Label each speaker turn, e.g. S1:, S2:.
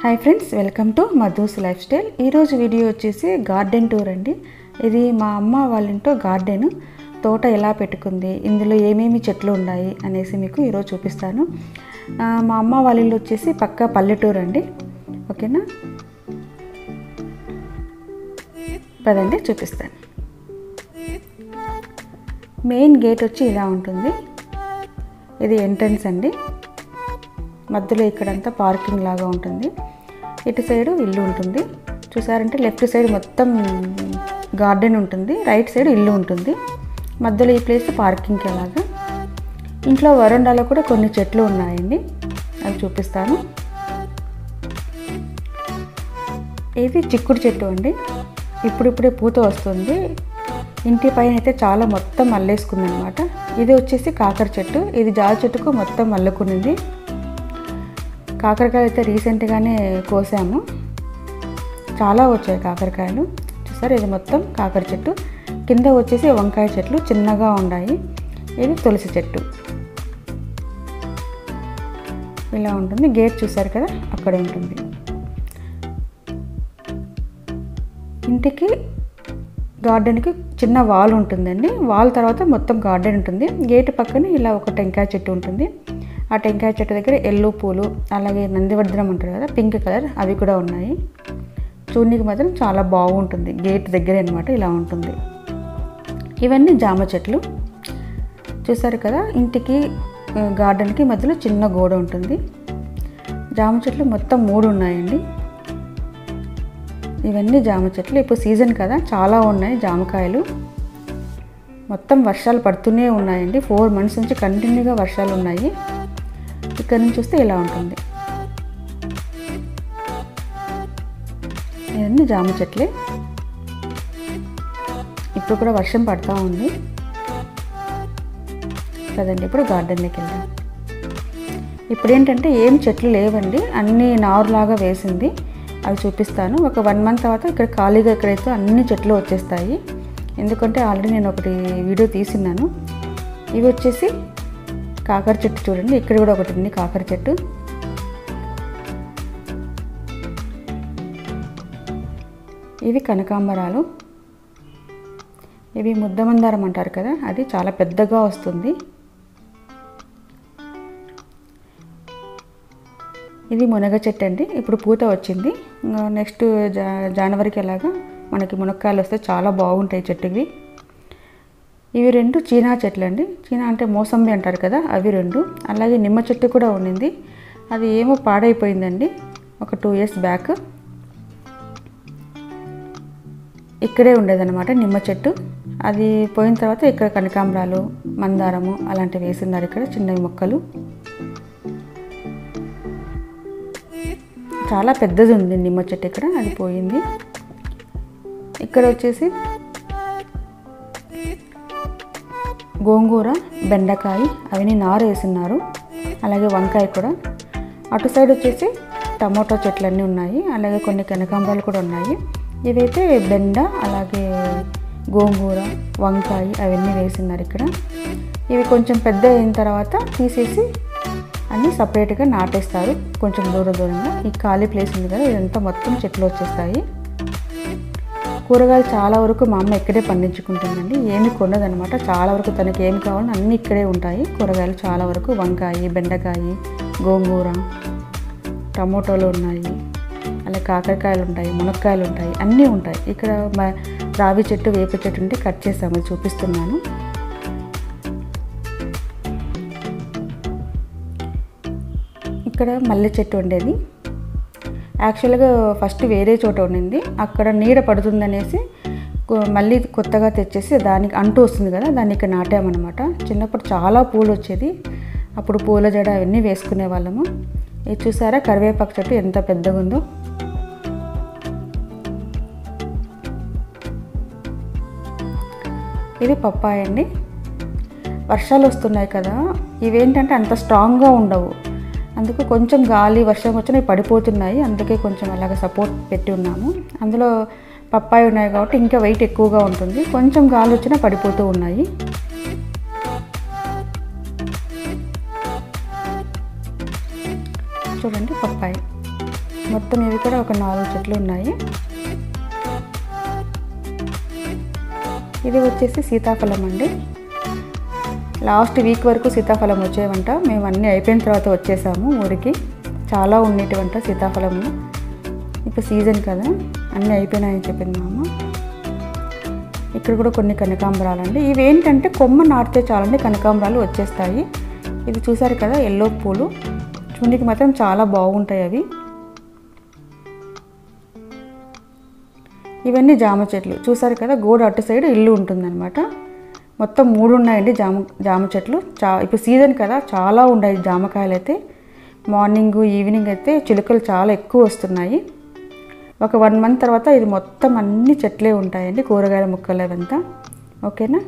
S1: Hi friends, welcome to Madhu's life style. ఈరోజు video వచ్చేసి garden tour అండి. ఇది మా అమ్మ వాళ్ళ ఇంట్లో గార్డెన్, తోట ఎలా పెట్టుకుంది, ఇందులో ఏమేమి చెట్లు ఉన్నాయి అనేసి మీకు ఈరోజు చూపిస్తాను. మా అమ్మ వాళ్ళ ఇల్లు వచ్చేసి పక్కా పల్లెటూరు అండి. ఓకేనా, పదండి చూపిస్తాను. మెయిన్ గేట్ వచ్చి ఇలా ఉంటుంది. ఇది ఎంట్రన్స్ అండి. మధ్యలో ఇక్కడంతా పార్కింగ్ లాగా ఉంటుంది. ఇటు సైడు ఇల్లు ఉంటుంది. చూసారంటే లెఫ్ట్ సైడ్ మొత్తం గార్డెన్ ఉంటుంది, రైట్ సైడ్ ఇల్లు ఉంటుంది. మధ్యలో ఈ ప్లేస్ పార్కింగ్కి అలాగా. ఇంట్లో వరండాలో కూడా కొన్ని చెట్లు ఉన్నాయండి, అవి చూపిస్తాను. ఇది చిక్కుడు చెట్టు అండి. ఇప్పుడిప్పుడే పూత వస్తుంది. ఇంటి పైన అయితే చాలా మొత్తం అల్లేసుకుంది అనమాట. ఇది వచ్చేసి కాకర చెట్టు. ఇది జామ చెట్టుకు మొత్తం అల్లుకునింది. కాకరకాయలు అయితే రీసెంట్గానే కోసాము, చాలా వచ్చాయి కాకరకాయలు. చూసారు, ఇది మొత్తం కాకర చెట్టు. కింద వచ్చేసి వంకాయ చెట్లు చిన్నగా ఉన్నాయి. ఇది తులసి చెట్టు. ఇలా ఉంటుంది. గేట్ చూసారు కదా, అక్కడే ఉంటుంది. ఇంటికి గార్డెన్కి చిన్న వాల్ ఉంటుందండి. వాల్ తర్వాత మొత్తం గార్డెన్ ఉంటుంది. గేట్ పక్కన ఇలా ఒక టెంకాయ చెట్టు ఉంటుంది. ఆ టెంకాయ చెట్టు దగ్గర ఎల్లో పూలు, అలాగే నందివర్ధనం అంటారు కదా, పింక్ కలర్, అవి కూడా ఉన్నాయి. చూడడానికి మాత్రం చాలా బాగుంటుంది. గేట్ దగ్గర అనమాట ఇలా ఉంటుంది. ఇవన్నీ జామ చెట్లు. చూసారు కదా, ఇంటికి గార్డెన్కి మధ్యలో చిన్న గోడ ఉంటుంది. జామ చెట్లు మొత్తం 3 ఉన్నాయండి. ఇవన్నీ జామ చెట్లు. ఇప్పుడు సీజన్ కదా, చాలా ఉన్నాయి జామకాయలు. మొత్తం వర్షాలు పడుతూనే ఉన్నాయండి. 4 months నుంచి కంటిన్యూగా వర్షాలు ఉన్నాయి. ఇక్కడ నుంచి చూస్తే ఇలా ఉంటుంది. ఇవన్నీ జామ చెట్లే. ఇప్పుడు కూడా వర్షం పడుతూ ఉంది కదండి. ఇప్పుడు గార్డెన్లోకి వెళ్దాం. ఇప్పుడు ఏంటంటే ఏం చెట్లు లేవండి, అన్నీ నారులాగా వేసింది. అవి చూపిస్తాను. ఒక 1 month తర్వాత ఇక్కడ ఖాళీగా ఎక్కడైతే అన్ని చెట్లు వచ్చేస్తాయి. ఎందుకంటే ఆల్రెడీ నేను ఒకటి వీడియో తీసిన్నాను. ఇవి వచ్చేసి కాకర చెట్టు. చూడండి, ఇక్కడ కూడా ఒకటి ఉంది కాకర చెట్టు. ఇవి కనకాంబరాలు. ఇవి ముద్దమందారం అంటారు కదా, అది చాలా పెద్దగా వస్తుంది. ఇది మునగ చెట్టు అండి. ఇప్పుడు పూత వచ్చింది. నెక్స్ట్ జనవరికి అలాగా మనకి మునక్కాయలు వస్తే చాలా బాగుంటాయి చెట్టువి. ఇవి 2 చీనా చెట్లు అండి. చీనా అంటే మోసంబి అంటారు కదా, అవి 2. అలాగే నిమ్మ చెట్టు కూడా ఉండింది. అది ఏమో పాడైపోయిందండి ఒక 2 years బ్యాక్. ఇక్కడే ఉండేదన్నమాట నిమ్మ చెట్టు. అది పోయిన తర్వాత ఇక్కడ కనకాంబరాలు, మందారము అలాంటివి వేస్తున్నారు. ఇక్కడ చిన్నవి మొక్కలు. చాలా పెద్దది ఉంది నిమ్మ చెట్టు ఇక్కడ, అది పోయింది. ఇక్కడ వచ్చేసి గోంగూర, బెండకాయ, అవన్నీ నారు వేస్తున్నారు. అలాగే వంకాయ కూడా. అటు సైడ్ వచ్చేసి టమోటా చెట్లన్నీ ఉన్నాయి. అలాగే కొన్ని కనకాంబరాలు కూడా ఉన్నాయి. ఇవైతే బెండ, అలాగే గోంగూర, వంకాయ అవన్నీ వేస్తున్నారు ఇక్కడ. ఇవి కొంచెం పెద్ద అయిన తర్వాత తీసేసి అన్నీ సపరేట్గా నాటేస్తారు కొంచెం దూరంగా. ఈ ఖాళీ ప్లేస్ ఉంది కదా, ఇదంతా మొత్తం చెట్లు వచ్చేస్తాయి. కూరగాయలు చాలా వరకు మా అమ్మ ఇక్కడే పండించుకుంటుందండి. ఏమి కొనదనమాట. చాలా వరకు తనకి ఏం కావాలో అన్నీ ఇక్కడే ఉంటాయి. కూరగాయలు చాలా వరకు వంకాయ, బెండకాయ, గోంగూర, టమోటాలు ఉన్నాయి. అలాగే కాకరకాయలు ఉంటాయి, మునక్కాయలు ఉంటాయి, అన్నీ ఉంటాయి. ఇక్కడ రావి చెట్టు, వేప చెట్టు ఉంటే కట్ చేసాము, చూపిస్తున్నాను. ఇక్కడ మల్లె చెట్టు ఉండేది. యాక్చువల్గా ఫస్ట్ వేరే చోట ఉండింది. అక్కడ నీడ పడుతుందనేసి మళ్ళీ కొత్తగా తెచ్చేసి దానికి అంటూ వస్తుంది కదా, దాన్ని ఇక్కడ నాటామన్నమాట. చిన్నప్పుడు చాలా పూలు వచ్చేది. అప్పుడు పూల జడ అవన్నీ వేసుకునే వాళ్ళము. ఇది చూసారా, కరివేపాకు చెట్టు ఎంత పెద్దగా ఉందో. ఇది పప్పాయ అండి. వర్షాలు వస్తున్నాయి కదా, ఇవేంటంటే అంత స్ట్రాంగ్గా ఉండవు. అందుకు కొంచెం గాలి వర్షం వచ్చినా పడిపోతున్నాయి. అందుకే కొంచెం అలాగ సపోర్ట్ పెట్టి ఉన్నాము. అందులో పప్పాయ ఉన్నాయి కాబట్టి ఇంకా వెయిట్ ఎక్కువగా ఉంటుంది. కొంచెం గాలి వచ్చినా పడిపోతూ ఉన్నాయి. చూడండి, పప్పాయ. మొత్తం ఇవి కూడా ఒక 4 చెట్లు ఉన్నాయి. ఇది వచ్చేసి సీతాఫలం అండి. లాస్ట్ వీక్ వరకు సీతాఫలం వచ్చేవంట. మేము అన్నీ అయిపోయిన తర్వాత వచ్చేసాము ఊరికి. చాలా ఉండేటివంట సీతాఫలము. ఇప్పుడు సీజన్ కదా, అన్నీ అయిపోయినాయని చెప్పింది మా అమ్మ. ఇక్కడ కూడా కొన్ని కనకాంబరాలు అండి. ఇవి ఏంటంటే కొమ్మ నాటితే చాలండి కనకాంబరాలు వచ్చేస్తాయి. ఇది చూసారు కదా ఎల్లో పూలు, చూడడానికి మాత్రం చాలా బాగుంటాయి అవి. ఇవన్నీ జామ చెట్లు చూసారు కదా, గోడ అటు సైడ్ ఇల్లు ఉంటుందన్నమాట. మొత్తం 3 ఉన్నాయండి జామ చెట్లు. ఇప్పుడు సీజన్ కదా, చాలా ఉన్నాయి జామకాయలు అయితే. మార్నింగ్ ఈవినింగ్ అయితే చిలుకలు చాలా ఎక్కువ వస్తున్నాయి. ఒక 1 మంత్ తర్వాత ఇది మొత్తం అన్ని చెట్లే ఉంటాయండి, కూరగాయల ముక్కలు అవంతా. ఓకేనా.